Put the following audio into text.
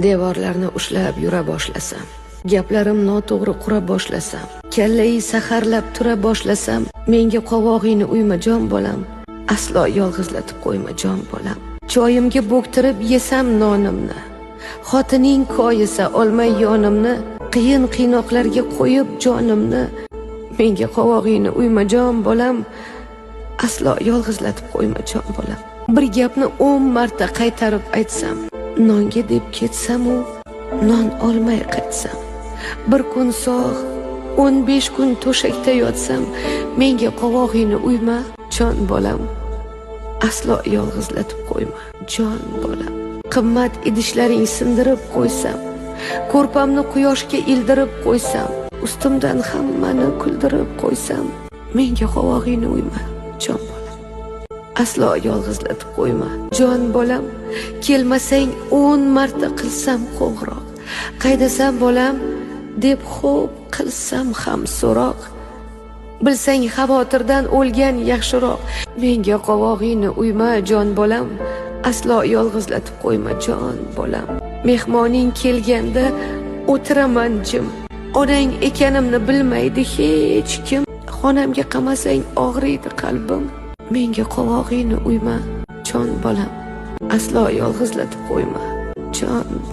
Devorlarni ushlab yura boshlasam, gaplarim noto'g'ri qura boshlasam, kallai saharlab tura boshlasam, menga qovog'ingni uyma jon bolam, aslo yolg'izlatib qo'yma jon bolam. Choyimga bo'ktirib yesam nonimni, xotining koyisa olmay yonimni, qiyin qiynoqlarga qo'yib jonimni, menga qovog'ingni uyma jon bolam, aslo yolg'izlatib qo'yma jon bolam. Bir gapni 10 marta qaytarib aytsam, nonga deb ketsam u non olmay qaytsam, bir kun sog' 15 kun to'shakda yotsam, menga qovog'ingni uyma jon bolam, aslo yolg'izlatib qo'yma jon bolam. Qimmat idishlaring sindirib qo'ysam, ko'rpamni quyoshga ildirib qo'ysam, ustimdan hammani kuldirib qo'ysam, menga qovog'ingni uyma jon bolam, aslo yolg'izlatib qo'yma jon bolam. Kelmasang 10 marta qilsam qo'ng'iroq, qaydasam bolam deb xo'p qilsam ham so'roq, bilsang xavotirdan o'lgan yaxshiroq, menga qovog'ingni uyma jon bolam, aslo yolg'izlatib qo'yma jon bolam. Mehmoning kelganda o'tiraman jim, onang ekanimni bilmaydi hech kim, xonamga qamasang og'riydi qalbim, menga qovog'ingni uyma jon bolam, aslo yolg'izlatib qo'yma jon bolam.